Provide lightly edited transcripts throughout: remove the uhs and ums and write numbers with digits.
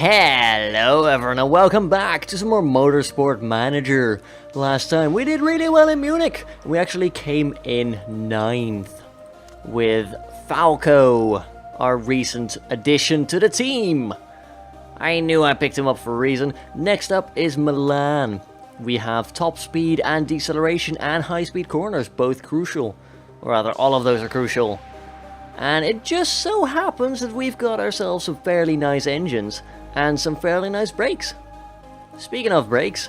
Hello everyone and welcome back to some more Motorsport Manager. Last time we did really well in Munich. We actually came in 9th with Falco, our recent addition to the team. I knew I picked him up for a reason. Next up is Milan. We have top speed and deceleration and high speed corners, both crucial. Or rather, all of those are crucial. And it just so happens that we've got ourselves some fairly nice engines and some fairly nice brakes. Speaking of brakes,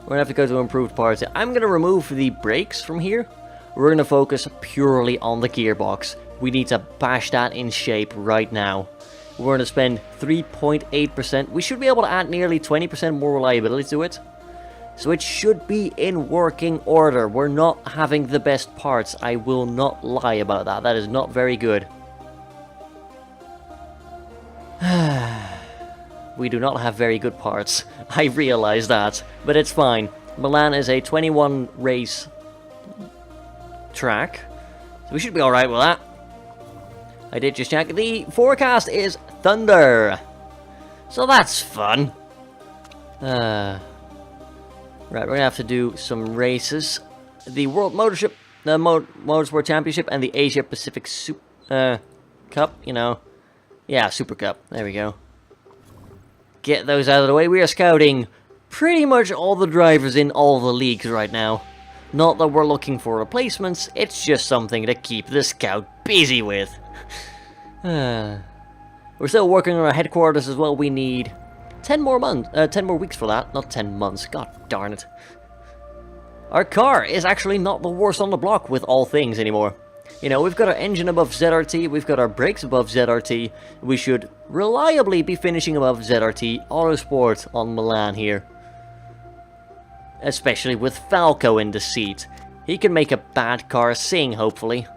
we're gonna have to go to improved parts. I'm gonna remove the brakes from here. We're gonna focus purely on the gearbox. We need to bash that in shape right now. We're gonna spend 3.8%. We should be able to add nearly 20% more reliability to it. So it should be in working order. We're not having the best parts. I will not lie about that. That is not very good. We do not have very good parts. I realize that. But it's fine. Milan is a 21 race track. So we should be alright with that. I did just check. The forecast is thunder. So that's fun. Right, we're gonna have to do some races. The World Motorship, the Motorsport Championship, and the Asia Pacific Cup, you know. Yeah, Super Cup. There we go. Get those out of the way. We are scouting pretty much all the drivers in all the leagues right now. Not that we're looking for replacements, it's just something to keep the scout busy with. We're still working on our headquarters as well. We need 10 more weeks for that, not 10 months. God darn it. Our car is actually not the worst on the block with all things anymore. You know, we've got our engine above ZRT, we've got our brakes above ZRT. We should reliably be finishing above ZRT Autosport on Milan here. Especially with Falco in the seat. He can make a bad car sing, hopefully.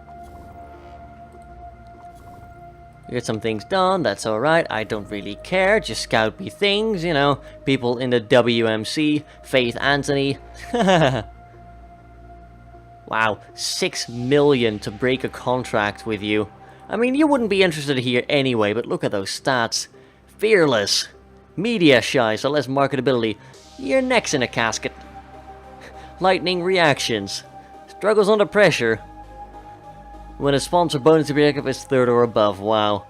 Get some things done, that's alright, I don't really care, just scout me things, you know, people in the WMC, Faith Anthony. Wow, 6 million to break a contract with you. I mean, you wouldn't be interested here anyway, but look at those stats. Fearless, media shy, so less marketability, your neck's in a casket. Lightning reactions, struggles under pressure. When a sponsor bonus objective is 3rd or above, wow.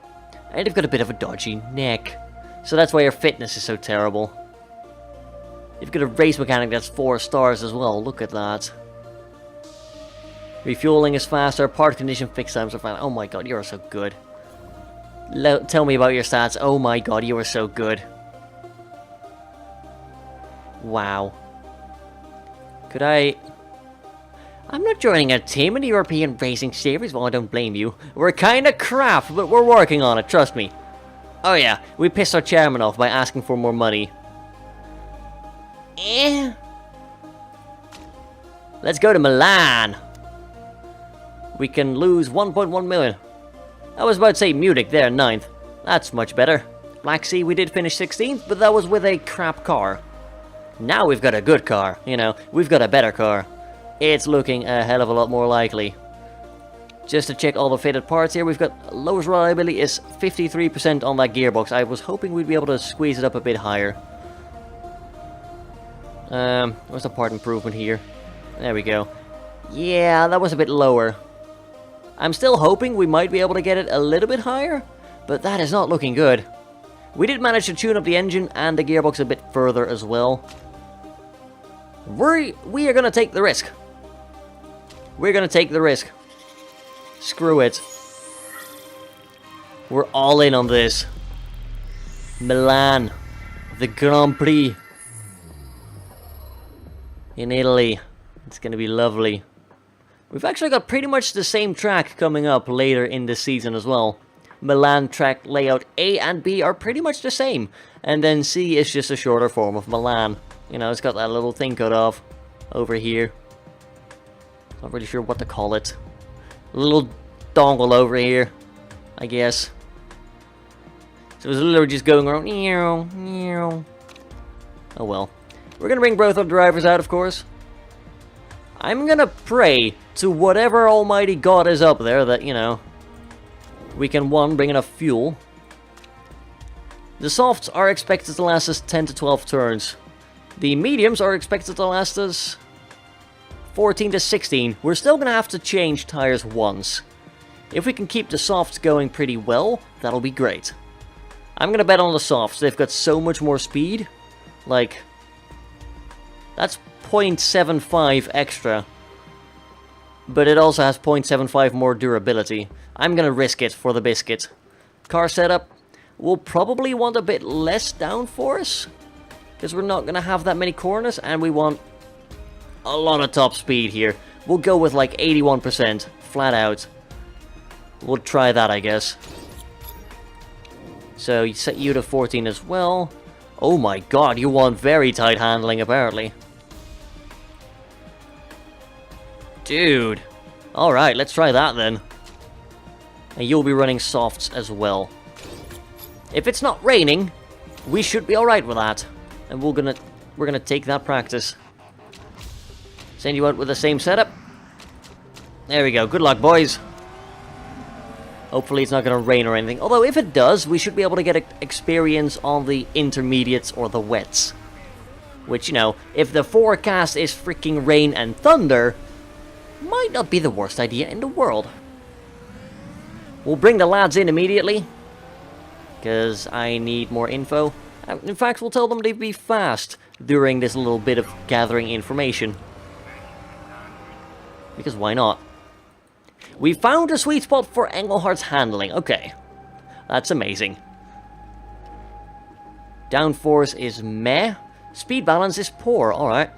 And you've got a bit of a dodgy neck. So that's why your fitness is so terrible. You've got a race mechanic that's 4 stars as well, look at that. Refueling is faster, part condition fix times are fine. Oh my god, you are so good. Tell me about your stats. Oh my god, you are so good. Wow. Could I'm not joining a team in the European Racing Series, well I don't blame you. We're kinda crap, but we're working on it, trust me. Oh yeah, we pissed our chairman off by asking for more money. Let's go to Milan. We can lose 1.1 million. I was about to say Munich there, 9th. That's much better. Black Sea, we did finish 16th, but that was with a crap car. Now we've got a good car, you know, we've got a better car. It's looking a hell of a lot more likely. Just to check all the fitted parts here, we've got lowest reliability is 53% on that gearbox. I was hoping we'd be able to squeeze it up a bit higher. What's the part improvement here? There we go. Yeah, that was a bit lower. I'm still hoping we might be able to get it a little bit higher, but that is not looking good. We did manage to tune up the engine and the gearbox a bit further as well. We are gonna take the risk. We're gonna take the risk. Screw it. We're all in on this. Milan. The Grand Prix. In Italy. It's gonna be lovely. We've actually got pretty much the same track coming up later in the season as well. Milan track layout A and B are pretty much the same. And then C is just a shorter form of Milan. You know, it's got that little thing cut off over here. Not really sure what to call it. A little dongle over here, I guess. So it's literally just going around. Oh well. We're gonna bring both our drivers out, of course. I'm gonna pray to whatever almighty god is up there that, you know, we can, one, bring enough fuel. The softs are expected to last us 10 to 12 turns. The mediums are expected to last us 14 to 16. We're still going to have to change tires once. If we can keep the softs going pretty well, that'll be great. I'm going to bet on the softs. They've got so much more speed. Like, that's 0.75 extra. But it also has 0.75 more durability. I'm going to risk it for the biscuit. Car setup. We'll probably want a bit less downforce. Because we're not going to have that many corners. And we want a lot of top speed here. We'll go with like 81%. Flat out. We'll try that, I guess. So, you set you to 14 as well. Oh my god, you want very tight handling, apparently. Dude. Alright, let's try that then. And you'll be running softs as well. If it's not raining, we should be alright with that. And we're gonna take that practice. Send you out with the same setup. There we go. Good luck, boys. Hopefully it's not going to rain or anything. Although if it does, we should be able to get experience on the intermediates or the wets. Which, you know, if the forecast is freaking rain and thunder, might not be the worst idea in the world. We'll bring the lads in immediately. Because I need more info. In fact, we'll tell them to be fast during this little bit of gathering information. Because why not? We found a sweet spot for Engelhart's handling. Okay. That's amazing. Downforce is meh. Speed balance is poor. Alright.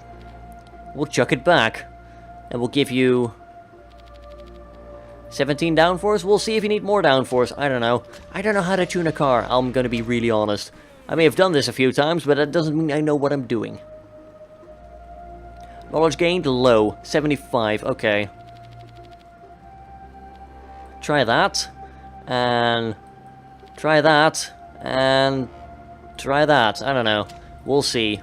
We'll chuck it back. And we'll give you 17 downforce. We'll see if you need more downforce. I don't know. I don't know how to tune a car. I'm going to be really honest. I may have done this a few times, but that doesn't mean I know what I'm doing. Knowledge gained low. 75. Okay. Try that, and try that, and try that. I don't know. We'll see.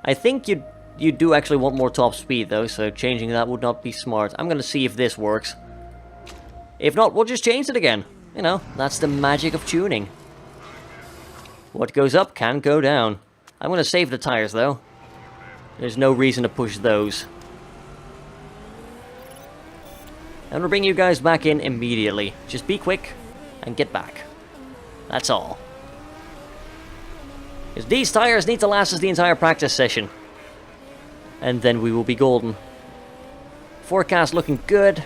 I think you do actually want more top speed, though, so changing that would not be smart. I'm going to see if this works. If not, we'll just change it again. You know, that's the magic of tuning. What goes up can go down. I'm going to save the tires, though. There's no reason to push those. I'm gonna bring you guys back in immediately. Just be quick and get back. That's all. Because these tires need to last us the entire practice session. And then we will be golden. Forecast looking good.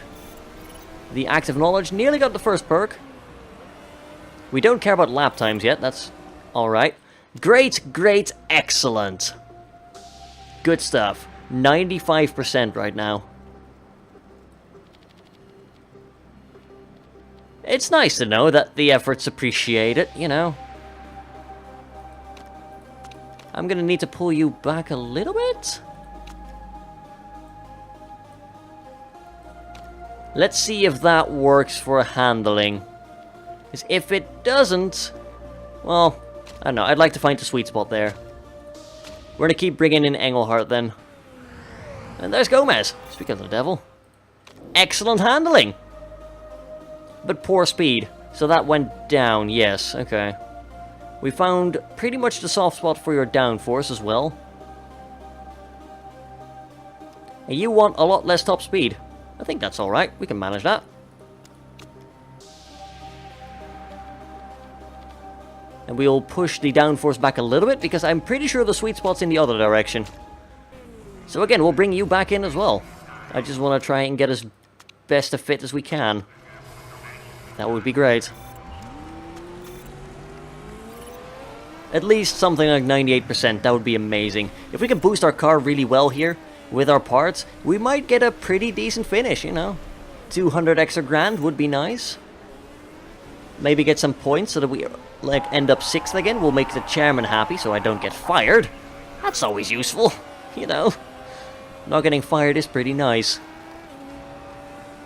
The active knowledge nearly got the first perk. We don't care about lap times yet. That's alright. Great, great, excellent. Good stuff. 95% right now. It's nice to know that the effort's appreciated, you know. I'm gonna need to pull you back a little bit. Let's see if that works for handling. Because if it doesn't, well, I don't know. I'd like to find the sweet spot there. We're gonna keep bringing in Engelhart then. And there's Gomez. Speak of the devil. Excellent handling. But poor speed. So that went down, yes, okay. We found pretty much the soft spot for your downforce as well. And you want a lot less top speed. I think that's alright, we can manage that. And we'll push the downforce back a little bit, because I'm pretty sure the sweet spot's in the other direction. So again, we'll bring you back in as well. I just want to try and get as best a fit as we can. That would be great. At least something like 98%, that would be amazing. If we can boost our car really well here, with our parts, we might get a pretty decent finish, you know. 200 extra grand would be nice. Maybe get some points so that we like end up 6th again. We'll make the chairman happy so I don't get fired. That's always useful, you know. Not getting fired is pretty nice.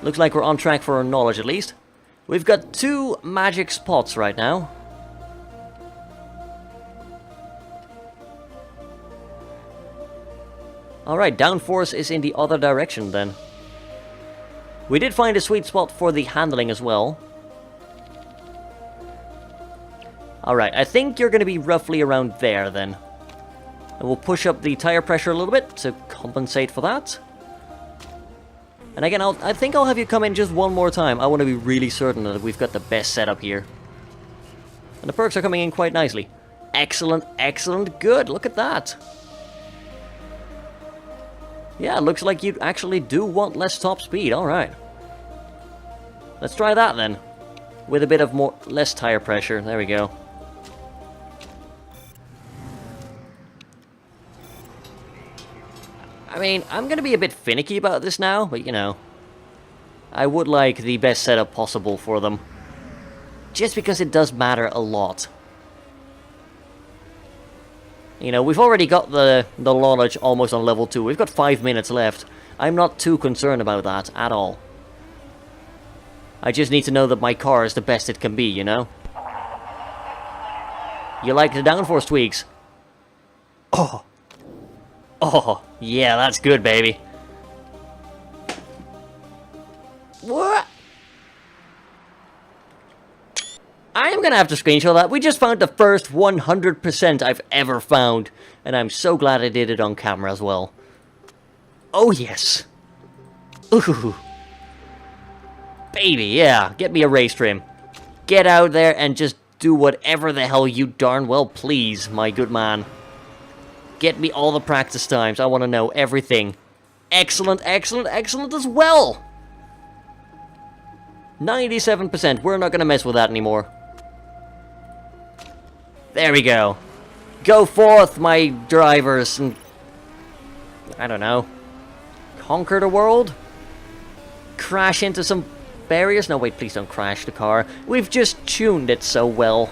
Looks like we're on track for our knowledge at least. We've got 2 magic spots right now. Alright, downforce is in the other direction then. We did find a sweet spot for the handling as well. Alright, I think you're going to be roughly around there then. And we'll push up the tire pressure a little bit to compensate for that. And again, I think I'll have you come in just one more time. I want to be really certain that we've got the best setup here. And the perks are coming in quite nicely. Excellent, excellent, good. Look at that. Yeah, it looks like you actually do want less top speed. Alright. Let's try that then. With a bit of less tire pressure. There we go. I mean, I'm going to be a bit finicky about this now, but you know. I would like the best setup possible for them. Just because it does matter a lot. You know, we've already got the knowledge almost on level 2. We've got 5 minutes left. I'm not too concerned about that at all. I just need to know that my car is the best it can be, you know? You like the downforce tweaks? Oh. Oh, yeah, that's good, baby. What? I am gonna have to screenshot that. We just found the first 100% I've ever found. And I'm so glad I did it on camera as well. Oh, yes. Ooh. Baby, yeah. Get me a race trim. Get out there and just do whatever the hell you darn well please, my good man. Get me all the practice times. I want to know everything. Excellent, excellent, excellent as well. 97%. We're not going to mess with that anymore. There we go. Go forth, my drivers, and I don't know. Conquer the world? Crash into some barriers? No, wait, please don't crash the car. We've just tuned it so well.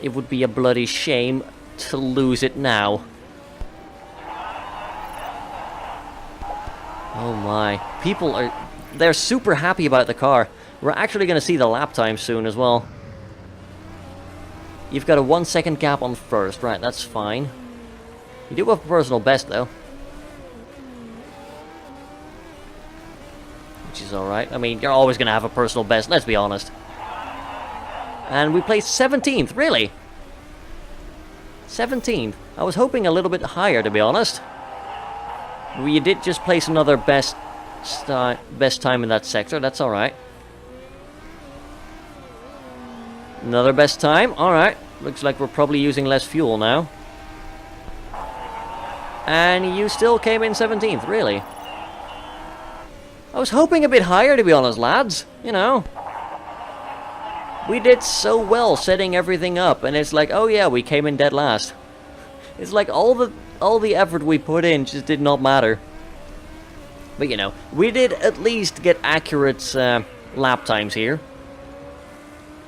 It would be a bloody shame to lose it now. Oh my. People are... They're super happy about the car. We're actually going to see the lap time soon as well. You've got a 1 second gap on first. Right, that's fine. You do have a personal best though. Which is alright. I mean, you're always going to have a personal best, let's be honest. And we placed 17th, really? 17th. I was hoping a little bit higher, to be honest. We did just place another best time in that sector, that's alright. Another best time, alright. Looks like we're probably using less fuel now. And you still came in 17th, really? I was hoping a bit higher, to be honest, lads. You know. We did so well setting everything up, and it's like, oh yeah, we came in dead last. It's like all the effort we put in just did not matter. But you know, we did at least get accurate lap times here.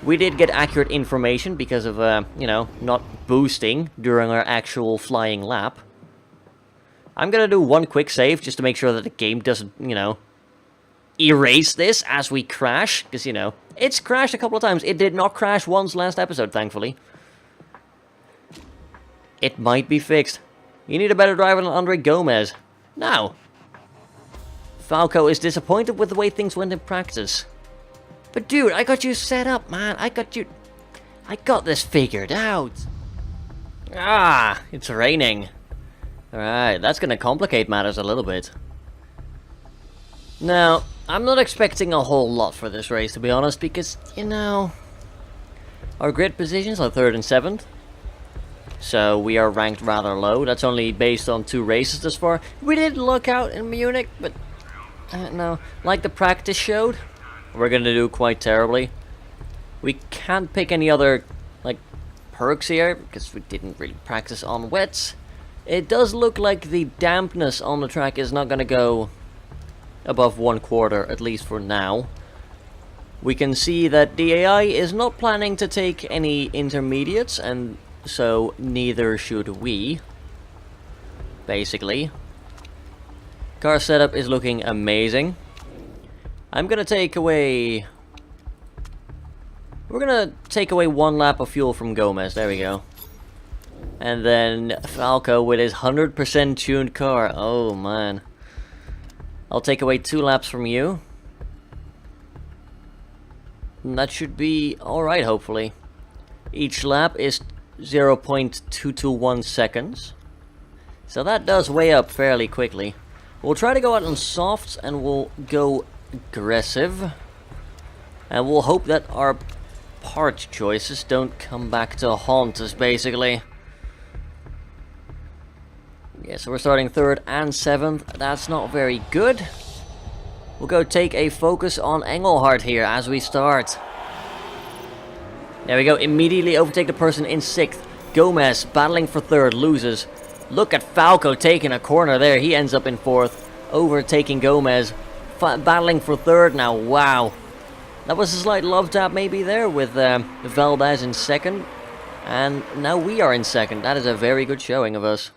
We did get accurate information because of, you know, not boosting during our actual flying lap. I'm gonna do one quick save just to make sure that the game doesn't, you know, erase this as we crash, because, you know, it's crashed a couple of times. It did not crash once last episode, thankfully. It might be fixed. You need a better driver than Andre Gomez. Now, Falco is disappointed with the way things went in practice. But dude, I got you set up, man. I got this figured out. Ah, it's raining. Alright, that's gonna complicate matters a little bit. Now, I'm not expecting a whole lot for this race, to be honest, because, you know, our grid positions are 3rd and 7th. So we are ranked rather low. That's only based on 2 races thus far. We did look out in Munich, but I don't know. Like the practice showed, we're gonna do quite terribly. We can't pick any other, like, perks here, because we didn't really practice on wets. It does look like the dampness on the track is not gonna go above 1/4, at least for now. We can see that the AI is not planning to take any intermediates, and so neither should we. Basically. Car setup is looking amazing. I'm gonna take away... We're gonna take away 1 lap of fuel from Gomez, there we go. And then Falco with his 100% tuned car, oh man. I'll take away 2 laps from you. And that should be alright, hopefully. Each lap is 0.221 seconds. So that does weigh up fairly quickly. We'll try to go out on softs and we'll go aggressive. And we'll hope that our part choices don't come back to haunt us, basically. Yeah, so we're starting 3rd and 7th. That's not very good. We'll go take a focus on Engelhardt here as we start. There we go, immediately overtake the person in 6th. Gomez battling for 3rd, loses. Look at Falco taking a corner there, he ends up in 4th. Overtaking Gomez, battling for 3rd now, wow. That was a slight love tap maybe there with Valdez in 2nd. And now we are in 2nd, that is a very good showing of us.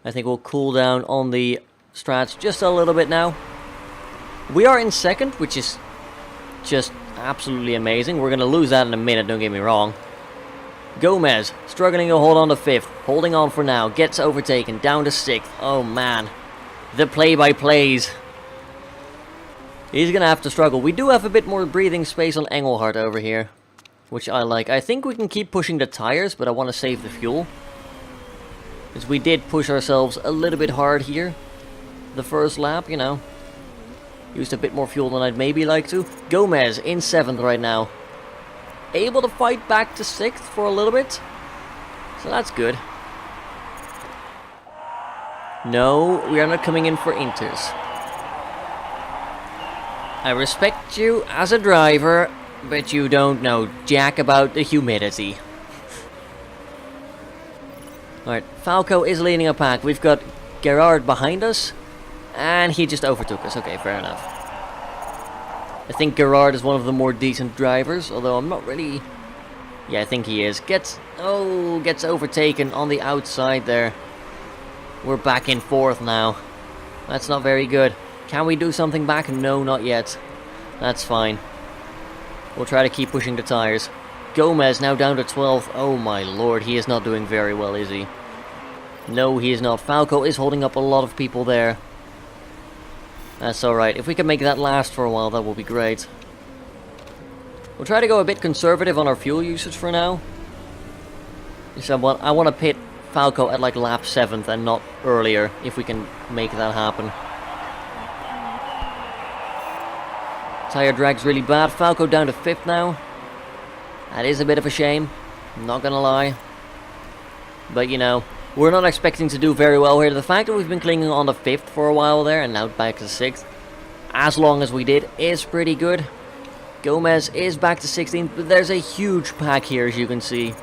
I think we'll cool down on the strats just a little bit now. We are in 2nd, which is just absolutely amazing. We're going to lose that in a minute, don't get me wrong. Gomez struggling to hold on to 5th, holding on for now, gets overtaken, down to 6th. Oh man, the play-by-plays. He's going to have to struggle. We do have a bit more breathing space on Engelhardt over here, which I like. I think we can keep pushing the tires, but I want to save the fuel. Because we did push ourselves a little bit hard here. The first lap, you know. Used a bit more fuel than I'd maybe like to. Gomez in 7th right now. Able to fight back to 6th for a little bit. So that's good. No, we are not coming in for inters. I respect you as a driver, but you don't know jack about the humidity. Alright, Falco is leading a pack. We've got Gerard behind us. And he just overtook us. Okay, fair enough. I think Gerard is one of the more decent drivers, although I'm not really... Yeah, I think he is. Gets overtaken on the outside there. We're back in 4th now. That's not very good. Can we do something back? No, not yet. That's fine. We'll try to keep pushing the tires. Gomez now down to 12th. Oh my lord, he is not doing very well, is he? No, he is not. Falco is holding up a lot of people there. That's alright. If we can make that last for a while, that will be great. We'll try to go a bit conservative on our fuel usage for now. So I want to pit Falco at like lap 7th and not earlier, if we can make that happen. Tire drag's really bad. Falco down to 5th now. That is a bit of a shame, I'm not gonna lie. But you know, we're not expecting to do very well here. The fact that we've been clinging on to 5th for a while there and now back to 6th, as long as we did, is pretty good. Gomez is back to 16th, but there's a huge pack here, as you can see.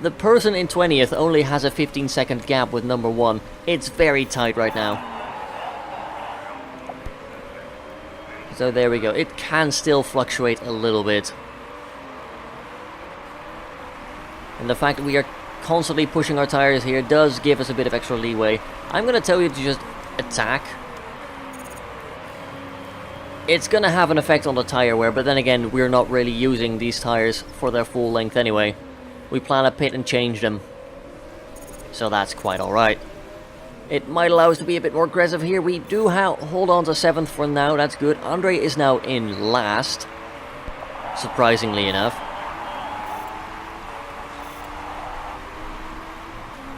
The person in 20th only has a 15-second gap with number 1. It's very tight right now. So there we go. It can still fluctuate a little bit. And the fact that we are constantly pushing our tires here does give us a bit of extra leeway. I'm going to tell you to just attack. It's going to have an effect on the tire wear, but then again, we're not really using these tires for their full length anyway. We plan to pit and change them. So that's quite alright. It might allow us to be a bit more aggressive here. We do hold on to 7th for now, that's good. Andre is now in last, surprisingly enough.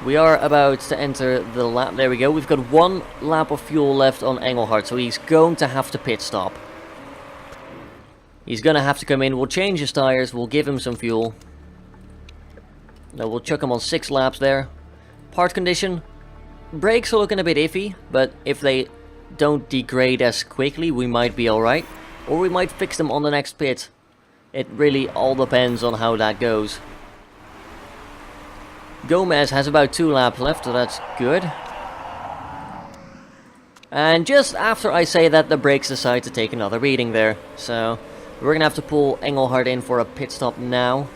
We are about to enter the lap. There we go. We've got 1 lap of fuel left on Engelhardt, so he's going to have to pit stop. He's going to have to come in. We'll change his tires. We'll give him some fuel. No, we'll chuck him on 6 laps there. Part condition. Brakes are looking a bit iffy, but if they don't degrade as quickly, we might be alright. Or we might fix them on the next pit. It really all depends on how that goes. Gomez has about 2 laps left, so that's good. And just after I say that, the brakes decide to take another beating there. So we're going to have to pull Engelhardt in for a pit stop now.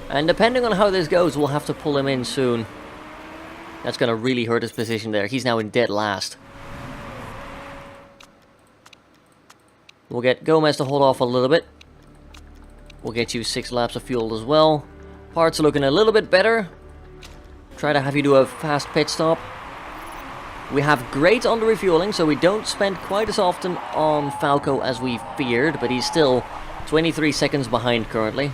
And depending on how this goes, we'll have to pull him in soon. That's going to really hurt his position there. He's now in dead last. We'll get Gomez to hold off a little bit. We'll get you 6 laps of fuel as well. Parts are looking a little bit better. Try to have you do a fast pit stop. We have great under refueling, so we don't spend quite as often on Falco as we feared, but he's still 23 seconds behind currently.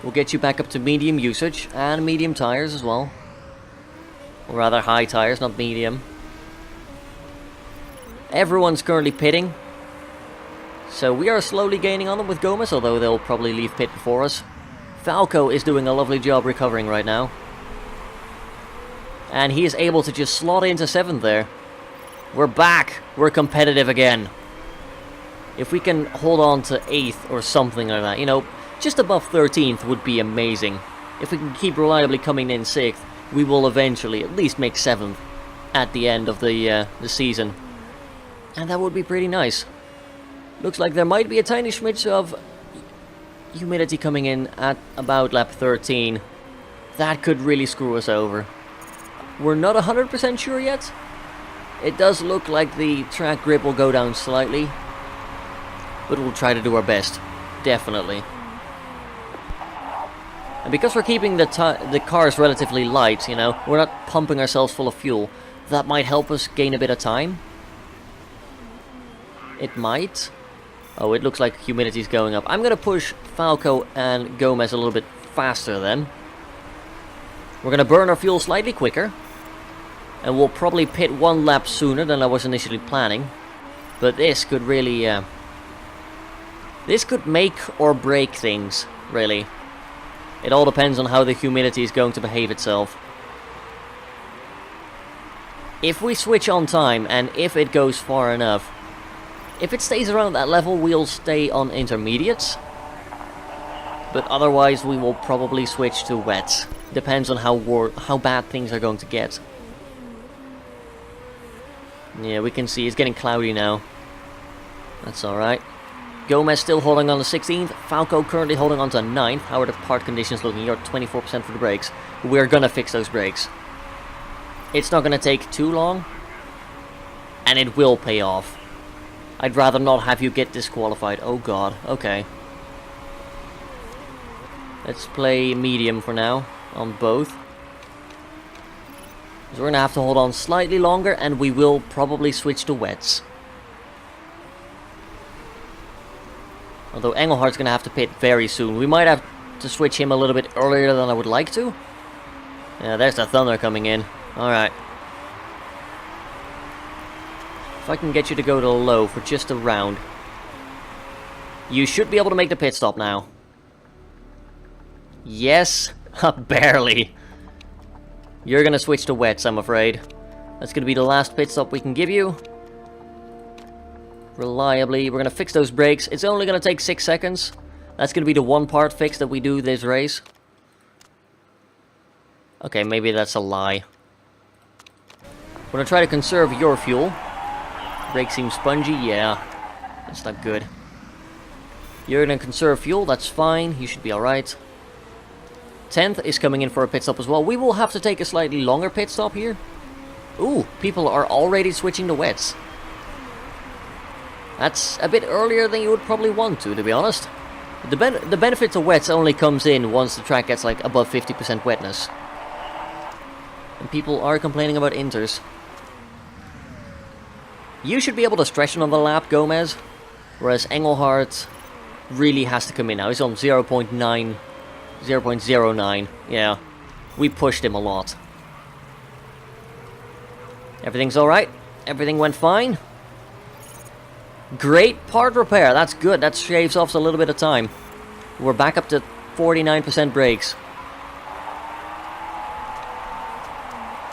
We'll get you back up to medium usage, and medium tires as well. Or rather high tires, not medium. Everyone's currently pitting. So we are slowly gaining on them with Gomez, although they'll probably leave pit before us. Falco is doing a lovely job recovering right now. And he is able to just slot into 7th there. We're back. We're competitive again. If we can hold on to 8th or something like that, you know, just above 13th would be amazing. If we can keep reliably coming in 6th, we will eventually at least make 7th at the end of the season. And that would be pretty nice. Looks like there might be a tiny smidge of humidity coming in at about lap 13. That could really screw us over. We're not 100% sure yet. It does look like the track grip will go down slightly. But we'll try to do our best. Definitely. And because we're keeping the cars relatively light, you know, we're not pumping ourselves full of fuel, that might help us gain a bit of time. It might. Oh, it looks like humidity's going up. I'm going to push Falco and Gomez a little bit faster then. We're going to burn our fuel slightly quicker. And we'll probably pit 1 lap sooner than I was initially planning. But this could really... this could make or break things, really. It all depends on how the humidity is going to behave itself. If we switch on time, and if it goes far enough, if it stays around that level, we'll stay on intermediates. But otherwise, we will probably switch to wets. Depends on how bad things are going to get. Yeah, we can see it's getting cloudy now. That's alright. Gomez still holding on to 16th. Falco currently holding on to 9th. How are the part conditions looking? You're 24% for the brakes. We're gonna fix those brakes. It's not gonna take too long. And it will pay off. I'd rather not have you get disqualified. Oh god, okay. Let's play medium for now, on both. So we're gonna have to hold on slightly longer, and we will probably switch to wets. Although Engelhardt's gonna have to pit very soon. We might have to switch him a little bit earlier than I would like to. Yeah, there's the thunder coming in. Alright. If I can get you to go to low for just a round. You should be able to make the pit stop now. Yes, barely. You're gonna switch to wets, I'm afraid. That's gonna be the last pit stop we can give you. Reliably, we're gonna fix those brakes. It's only gonna take 6 seconds. That's gonna be the one part fix that we do this race. Okay, maybe that's a lie. We're gonna try to conserve your fuel. Brake seems spongy, yeah. That's not good. You're gonna conserve fuel, that's fine. You should be alright. 10th is coming in for a pit stop as well. We will have to take a slightly longer pit stop here. Ooh, people are already switching to wets. That's a bit earlier than you would probably want to be honest. The benefit to wets only comes in once the track gets like above 50% wetness. And people are complaining about inters. You should be able to stretch another lap, Gomez. Whereas Engelhardt really has to come in now. He's on 0.09. Yeah, we pushed him a lot. Everything's alright. Everything went fine. Great part repair. That's good. That shaves off a little bit of time. We're back up to 49% brakes.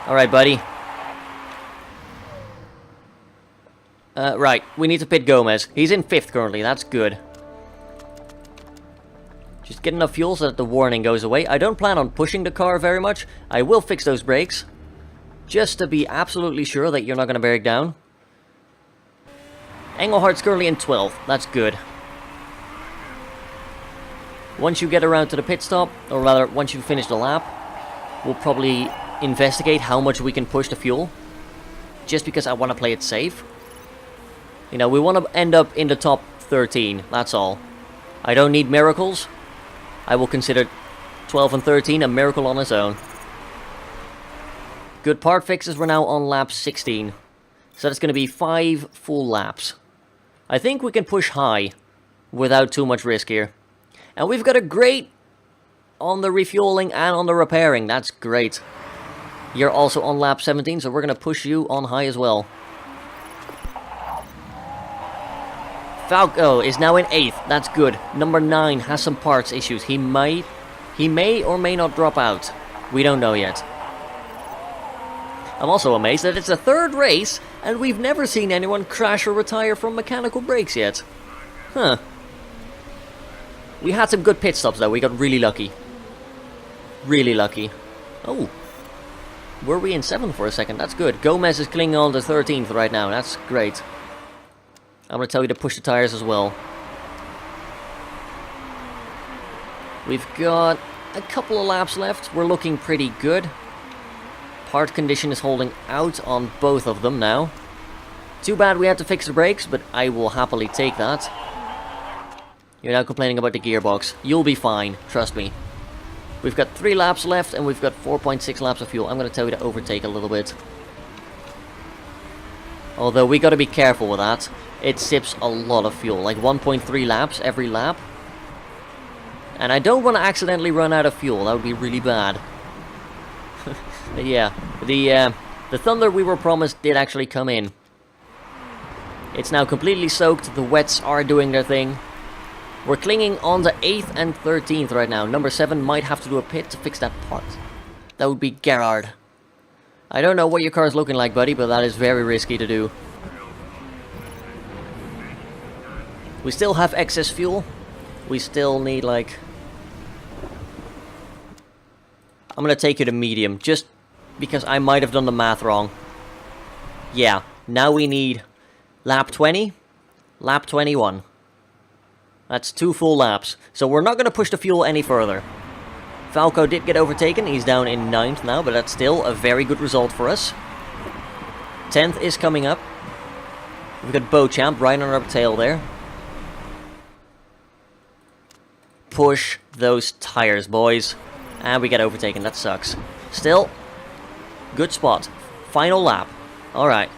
Alright, buddy. Right. We need to pit Gomez. He's in 5th currently. That's good. Just get enough fuel so that the warning goes away. I don't plan on pushing the car very much. I will fix those brakes. Just to be absolutely sure that you're not going to break down. Engelhardt's currently in 12th. That's good. Once you get around to the pit stop, or rather, once you finish the lap, we'll probably investigate how much we can push the fuel. Just because I want to play it safe. You know, we want to end up in the top 13. That's all. I don't need miracles. I will consider 12 and 13 a miracle on its own. Good part fixes, we're now on lap 16. So that's going to be 5 full laps. I think we can push high without too much risk here. And we've got a great on the refueling and on the repairing. That's great. You're also on lap 17, so we're going to push you on high as well. Falco is now in 8th. That's good. Number 9 has some parts issues. He may or may not drop out. We don't know yet. I'm also amazed that it's the 3rd race and we've never seen anyone crash or retire from mechanical brakes yet. Huh. We had some good pit stops though. We got really lucky. Really lucky. Oh. Were we in 7th for a second? That's good. Gomez is clinging on to 13th right now. That's great. I'm going to tell you to push the tires as well. We've got a couple of laps left. We're looking pretty good. Part condition is holding out on both of them now. Too bad we had to fix the brakes, but I will happily take that. You're now complaining about the gearbox. You'll be fine, trust me. We've got 3 laps left and we've got 4.6 laps of fuel. I'm going to tell you to overtake a little bit. Although we got to be careful with that. It sips a lot of fuel, like 1.3 laps every lap. And I don't want to accidentally run out of fuel, that would be really bad. Yeah, the thunder we were promised did actually come in. It's now completely soaked, the wets are doing their thing. We're clinging on to 8th and 13th right now. Number 7 might have to do a pit to fix that part. That would be Gerard. I don't know what your car is looking like, buddy, but that is very risky to do. We still have excess fuel. We still need, like... I'm gonna take you to medium, just because I might have done the math wrong. Yeah, now we need lap 20, lap 21. That's 2 full laps. So we're not gonna push the fuel any further. Falco did get overtaken, he's down in 9th now, but that's still a very good result for us. 10th is coming up. We've got Beauchamp right on our tail there. Push those tires, boys. And we get overtaken, that sucks. Still, good spot. Final lap. Alright.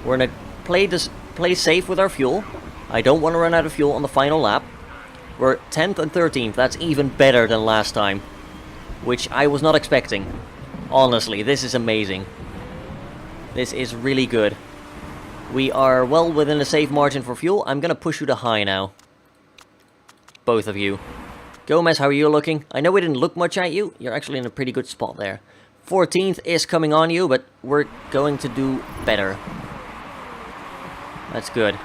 We're gonna play safe with our fuel. I don't want to run out of fuel on the final lap. We're 10th and 13th, that's even better than last time. Which I was not expecting. Honestly, this is amazing. This is really good. We are well within a safe margin for fuel. I'm gonna push you to high now. Both of you. Gomez, how are you looking? I know we didn't look much at you. You're actually in a pretty good spot there. 14th is coming on you, but we're going to do better. That's good.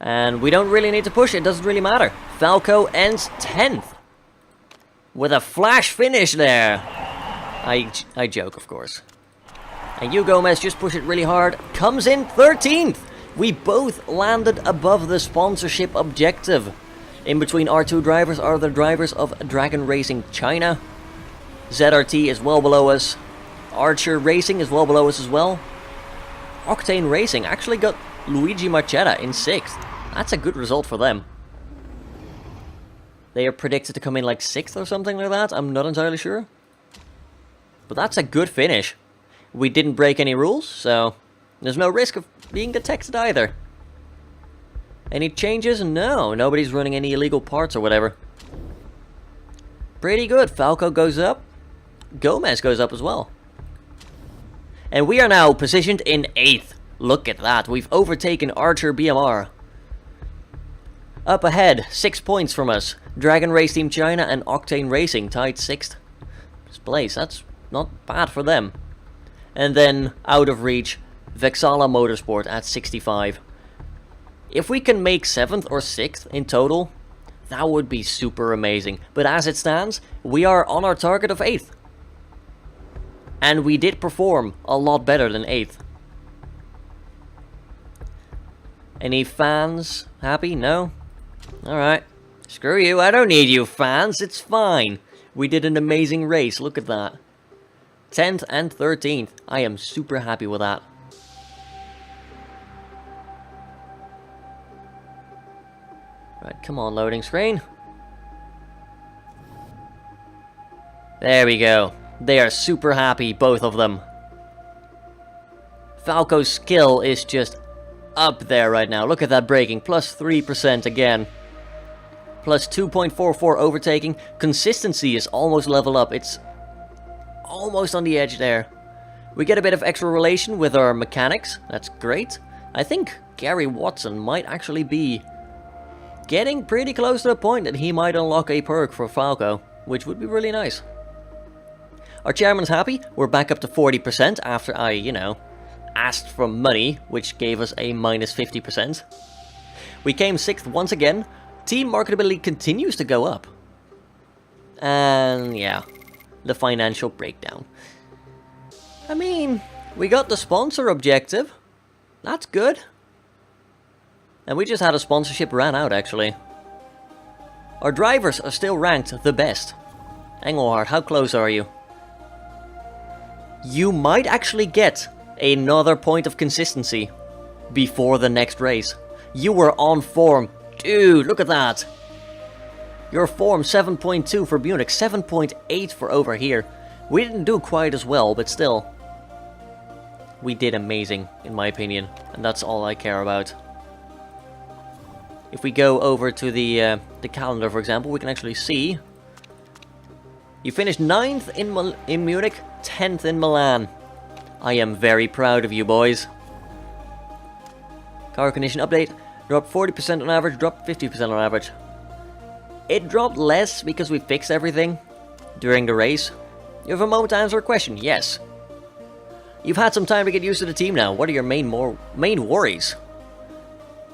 And we don't really need to push, it doesn't really matter. Falco ends 10th. With a flash finish there. I joke, of course. And you, Gomez, just push it really hard. Comes in 13th. We both landed above the sponsorship objective. In between our 2 drivers are the drivers of Dragon Racing China. ZRT is well below us. Archer Racing is well below us as well. Octane Racing actually got Luigi Marchetta in 6th. That's a good result for them. They are predicted to come in like 6th or something like that. I'm not entirely sure. But that's a good finish. We didn't break any rules, so there's no risk of being detected either. Any changes? No, nobody's running any illegal parts or whatever. Pretty good. Falco goes up. Gomez goes up as well. And we are now positioned in 8th. Look at that. We've overtaken Archer BMR. Up ahead, 6 points from us. Dragon Race Team China and Octane Racing tied 6th place. That's not bad for them. And then, out of reach, Vexala Motorsport at 65. If we can make 7th or 6th in total, that would be super amazing. But as it stands, we are on our target of 8th. And we did perform a lot better than 8th. Any fans happy? No? Alright. Screw you, I don't need you fans, it's fine. We did an amazing race, look at that. 10th and 13th. I am super happy with that. Right, come on, loading screen. There we go. They are super happy, both of them. Falco's skill is just up there right now. Look at that braking. Plus 3% again. Plus 2.44 overtaking. Consistency is almost level up. It's almost on the edge there. We get a bit of extra relation with our mechanics. That's great. I think Gary Watson might actually be getting pretty close to the point that he might unlock a perk for Falco, which would be really nice. Our chairman's happy. We're back up to 40% after I, asked for money, which gave us a minus 50%. We came 6th once again. Team marketability continues to go up. And yeah, the financial breakdown. I mean, we got the sponsor objective. That's good. And we just had a sponsorship ran out, actually. Our drivers are still ranked the best. Engelhardt, how close are you? You might actually get another point of consistency before the next race. You were on form. Dude, look at that. Your form 7.2 for Munich, 7.8 for over here. We didn't do quite as well, but still. We did amazing, in my opinion. And that's all I care about. If we go over to the calendar, for example, we can actually see. You finished 9th in Munich, 10th in Milan. I am very proud of you, boys. Car condition update. Dropped 40% on average, dropped 50% on average. It dropped less because we fixed everything during the race. You have a moment to answer a question? Yes. You've had some time to get used to the team now. What are your main worries?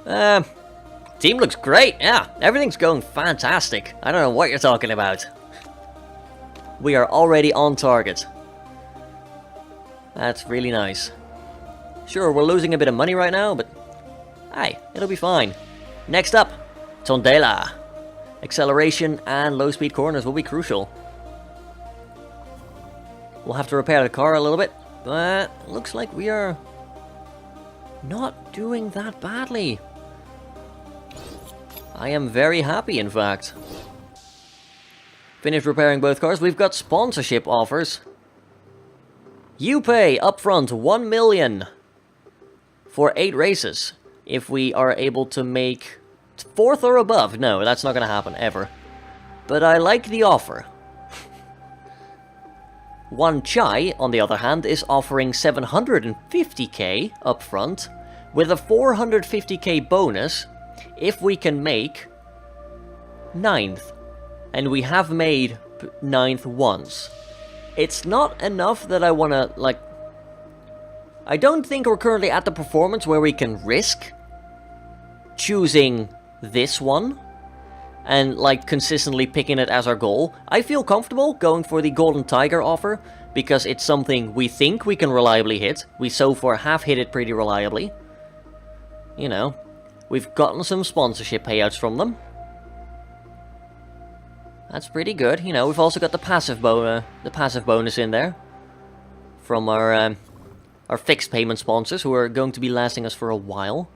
Team looks great. Yeah, everything's going fantastic. I don't know what you're talking about. We are already on target. That's really nice. Sure, we're losing a bit of money right now, but hey, it'll be fine. Next up, Tondela. Acceleration and low-speed corners will be crucial. We'll have to repair the car a little bit, but looks like we are not doing that badly. I am very happy, in fact. Finished repairing both cars. We've got sponsorship offers. You pay upfront 1 million for 8 races. If we are able to make 4th or above. No, that's not going to happen, ever. But I like the offer. One Chai, on the other hand, is offering 750k upfront, with a 450k bonus if we can make 9th. And we have made 9th once. It's not enough that I want to, like... I don't think we're currently at the performance where we can risk choosing this one and like consistently picking it as our goal. I feel comfortable going for the Golden Tiger offer because it's something we think we can reliably hit. We so far have hit it pretty reliably. You know, we've gotten some sponsorship payouts from them. That's pretty good. You know, we've also got the passive bonus in there from our fixed payment sponsors who are going to be lasting us for a while.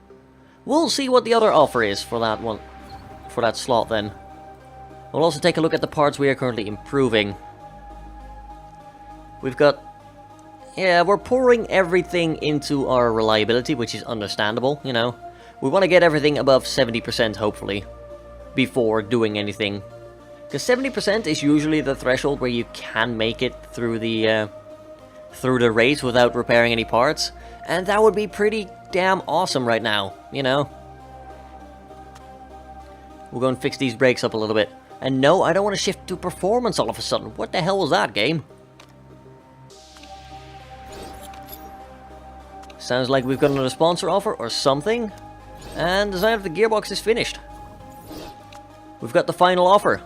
We'll see what the other offer is for that one, for that slot then. We'll also take a look at the parts we are currently improving. We've got... yeah, we're pouring everything into our reliability, which is understandable, you know. We want to get everything above 70%, hopefully, before doing anything. Because 70% is usually the threshold where you can make it through the race without repairing any parts. And that would be pretty damn awesome right now, you know. We'll go and fix these brakes up a little bit. And no, I don't want to shift to performance all of a sudden. What the hell was that, game? Sounds like we've got another sponsor offer or something. And design of the gearbox is finished. We've got the final offer.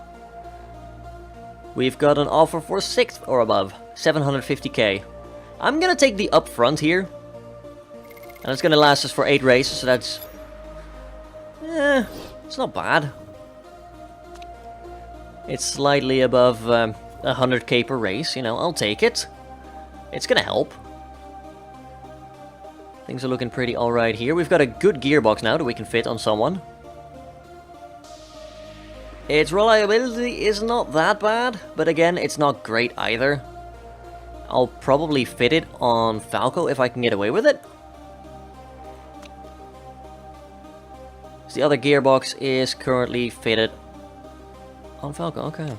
We've got an offer for 6th or above. 750k. I'm gonna take the upfront here. And it's gonna last us for 8 races, so that's... it's not bad. It's slightly above 100k per race, you know, I'll take it. It's gonna help. Things are looking pretty alright here. We've got a good gearbox now that we can fit on someone. Its reliability is not that bad, but again, it's not great either. I'll probably fit it on Falco if I can get away with it. So the other gearbox is currently fitted on Falco, okay.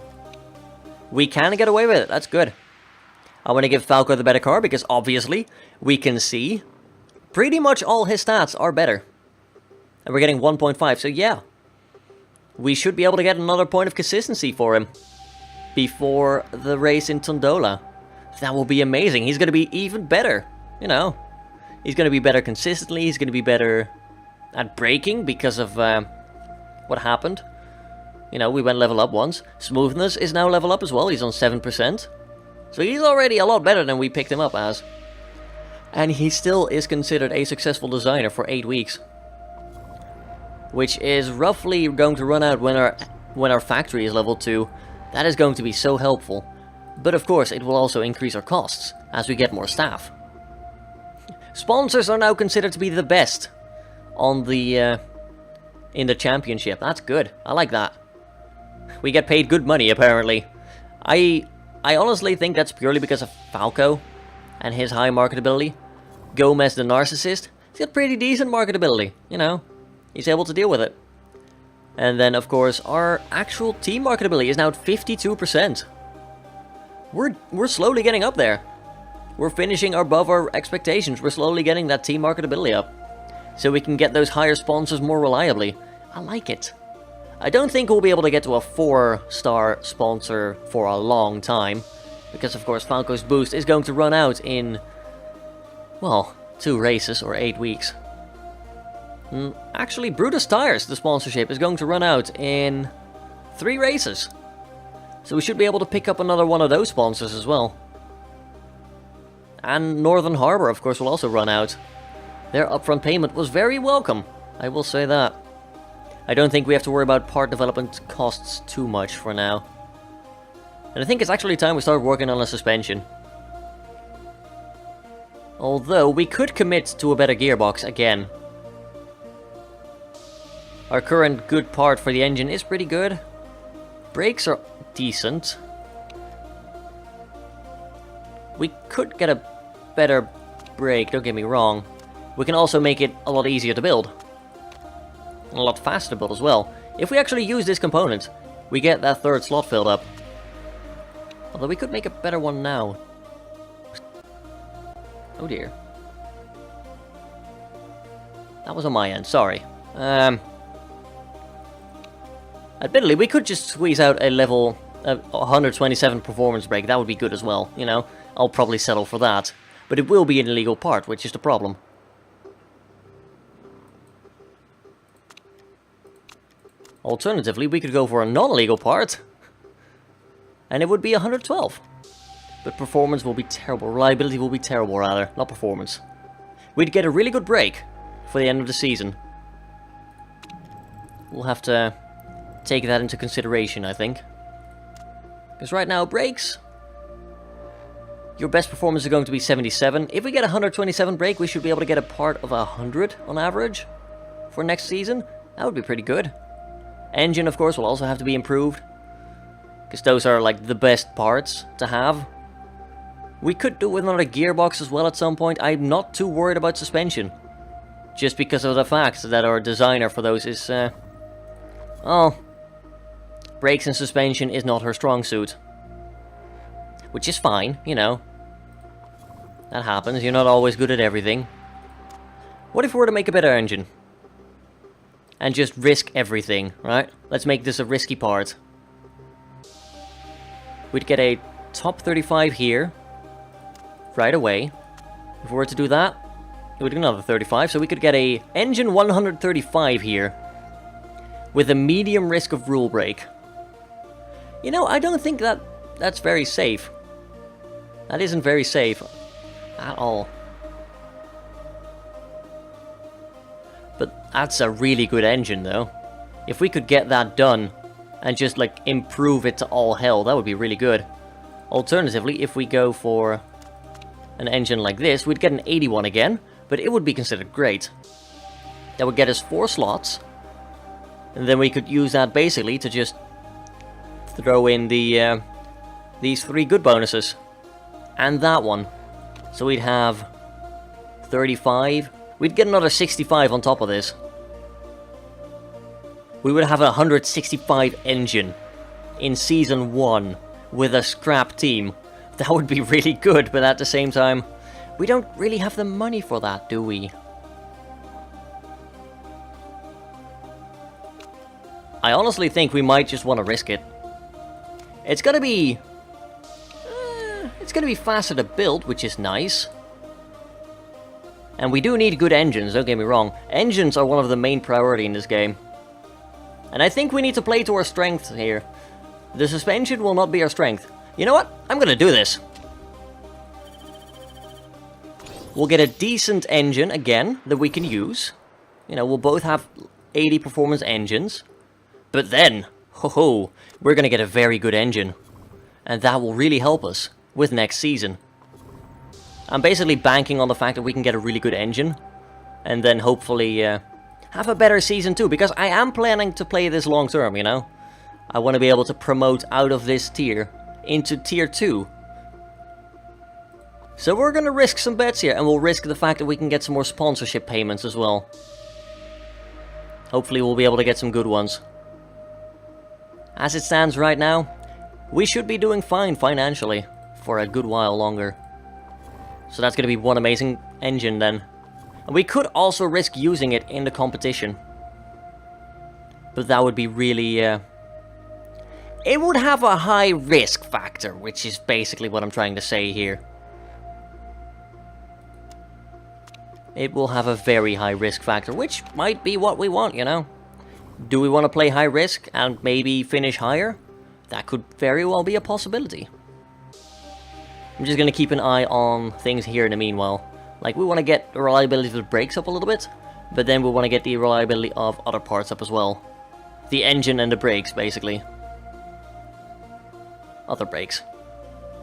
We can get away with it, that's good. I want to give Falco the better car because obviously we can see pretty much all his stats are better. And we're getting 1.5, so yeah. We should be able to get another point of consistency for him before the race in Tondola. That will be amazing. He's going to be even better, you know. He's going to be better consistently. He's going to be better at braking because of what happened. You know, we went level up once. Smoothness is now level up as well. He's on 7%. So he's already a lot better than we picked him up as. And he still is considered a successful designer for 8 weeks. Which is roughly going to run out when our factory is level 2. That is going to be so helpful. But of course, it will also increase our costs as we get more staff. Sponsors are now considered to be the best on the in the championship. That's good. I like that. We get paid good money apparently. I honestly think that's purely because of Falco and his high marketability. Gomez the Narcissist, he's got pretty decent marketability, you know. He's able to deal with it. And then, of course, our actual team marketability is now at 52%. We're slowly getting up there. We're finishing above our expectations. We're slowly getting that team marketability up. So we can get those higher sponsors more reliably. I like it. I don't think we'll be able to get to a 4-star sponsor for a long time. Because, of course, Falco's boost is going to run out in, well, 2 races or 8 weeks. Actually, Brutus Tires, the sponsorship, is going to run out in 3 races. So we should be able to pick up another one of those sponsors as well. And Northern Harbor, of course, will also run out. Their upfront payment was very welcome, I will say that. I don't think we have to worry about part development costs too much for now. And I think it's actually time we start working on a suspension. Although, we could commit to a better gearbox again. Our current good part for the engine is pretty good. Brakes are decent. We could get a better brake, don't get me wrong. We can also make it a lot easier to build. And a lot faster to build as well. If we actually use this component, we get that 3rd slot filled up. Although we could make a better one now. Oh dear. That was on my end, sorry. Admittedly, we could just squeeze out a level 127 performance brake. That would be good as well, you know. I'll probably settle for that. But it will be an illegal part, which is the problem. Alternatively, we could go for a non-illegal part. And it would be 112. But performance will be terrible. Reliability will be terrible, rather. Not performance. We'd get a really good brake for the end of the season. We'll have to take that into consideration, I think. Because right now, brakes, your best performance is going to be 77. If we get a 127 brake, we should be able to get a part of 100 on average for next season. That would be pretty good. Engine, of course, will also have to be improved. Because those are, like, the best parts to have. We could do with another gearbox as well at some point. I'm not too worried about suspension. Just because of the fact that our designer for those is, well, brakes and suspension is not her strong suit. Which is fine, you know. That happens, you're not always good at everything. What if we were to make a better engine? And just risk everything, right? Let's make this a risky part. We'd get a top 35 here. Right away. If we were to do that, it would get another 35. So we could get a engine 135 here. With a medium risk of rule break. You know, I don't think that's very safe. That isn't very safe at all. But that's a really good engine, though. If we could get that done and just, like, improve it to all hell, that would be really good. Alternatively, if we go for an engine like this, we'd get an 81 again, but it would be considered great. That would get us 4 slots. And then we could use that basically to just throw in the these 3 good bonuses. And that one. So we'd have 35. We'd get another 65 on top of this. We would have a 165 engine in Season 1 with a scrap team. That would be really good, but at the same time, we don't really have the money for that, do we? I honestly think we might just want to risk it. It's gonna be... it's gonna be faster to build, which is nice. And we do need good engines, don't get me wrong. Engines are one of the main priority in this game. And I think we need to play to our strengths here. The suspension will not be our strength. You know what? I'm gonna do this. We'll get a decent engine again that we can use. You know, we'll both have 80 performance engines. But then, ho-ho, we're gonna get a very good engine. And that will really help us with next season. I'm basically banking on the fact that we can get a really good engine. And then hopefully have a better season too. Because I am planning to play this long term, you know. I want to be able to promote out of this tier into tier 2. So we're gonna risk some bets here. And we'll risk the fact that we can get some more sponsorship payments as well. Hopefully we'll be able to get some good ones. As it stands right now, we should be doing fine financially for a good while longer. So that's going to be one amazing engine then. And we could also risk using it in the competition. But that would be really... it would have a high risk factor, which is basically what I'm trying to say here. It will have a very high risk factor, which might be what we want, you know. Do we want to play high risk and maybe finish higher? That could very well be a possibility. I'm just going to keep an eye on things here in the meanwhile. Like, we want to get the reliability of the brakes up a little bit, but then we want to get the reliability of other parts up as well. The engine and the brakes, basically. Other brakes.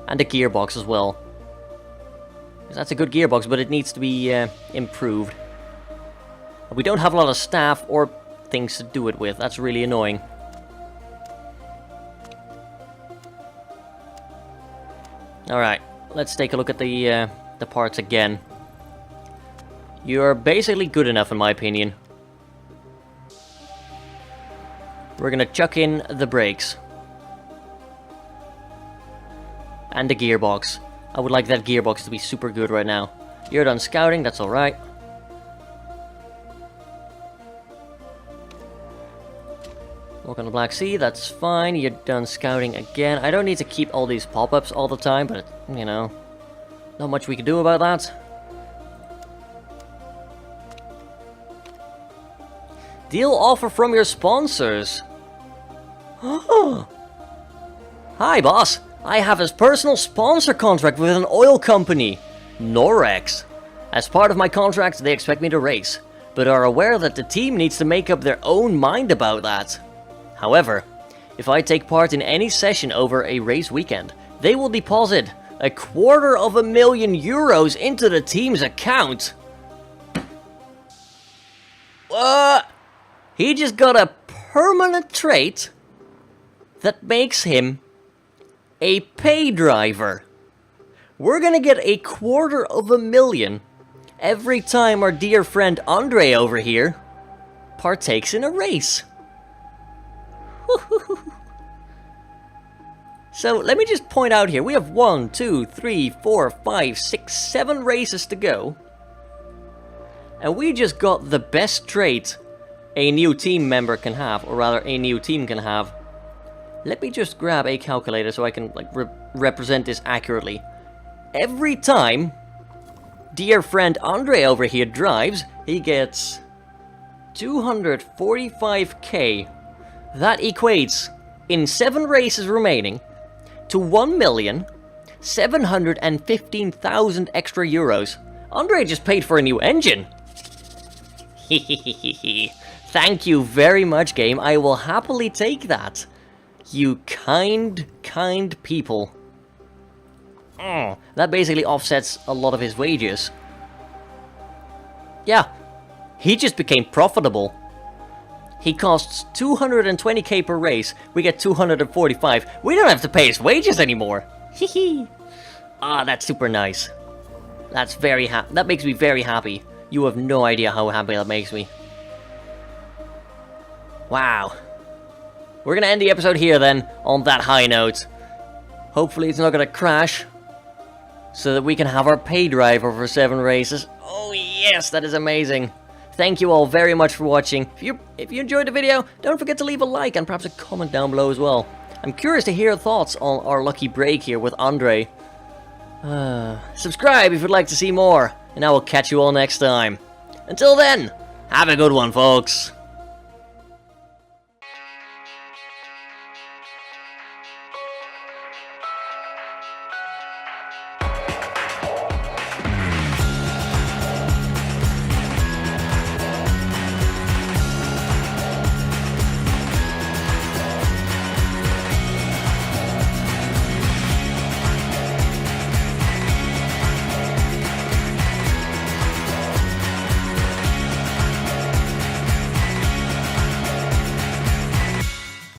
And the gearbox as well. That's a good gearbox, but it needs to be improved. We don't have a lot of staff or things to do it with. That's really annoying. Alright, let's take a look at the parts again. You're basically good enough in my opinion. We're gonna chuck in the brakes. And the gearbox. I would like that gearbox to be super good right now. You're done scouting, that's alright. Walk on the Black Sea, that's fine. You're done scouting again. I don't need to keep all these pop-ups all the time, but, you know, not much we can do about that. Deal offer from your sponsors. Hi, boss. I have a personal sponsor contract with an oil company, Norex. As part of my contract, they expect me to race, but are aware that the team needs to make up their own mind about that. However, if I take part in any session over a race weekend, they will deposit €250,000 into the team's account. What? He just got a permanent trait that makes him a pay driver. We're gonna get $250,000 every time our dear friend Andre over here partakes in a race. So let me just point out here, we have 1, 2, 3, 4, 5, 6, 7 races to go. And we just got the best trait a new team member can have, or rather a new team can have. Let me just grab a calculator so I can like represent this accurately. Every time dear friend Andre over here drives, he gets 245k. That equates, in 7 races remaining, to 1,715,000 extra euros. Andre just paid for a new engine. Thank you very much, game. I will happily take that. You kind people. That basically offsets a lot of his wages. Yeah, he just became profitable. He costs 220k per race. We get 245. We don't have to pay his wages anymore. Hehe. Ah, that's super nice. That's that makes me very happy. You have no idea how happy that makes me. Wow. We're gonna end the episode here then, on that high note. Hopefully it's not gonna crash, so that we can have our pay driver for 7 races. Oh yes, that is amazing. Thank you all very much for watching. If you enjoyed the video, don't forget to leave a like and perhaps a comment down below as well. I'm curious to hear your thoughts on our lucky break here with Andre. Subscribe if you'd like to see more, and I will catch you all next time. Until then, have a good one, folks.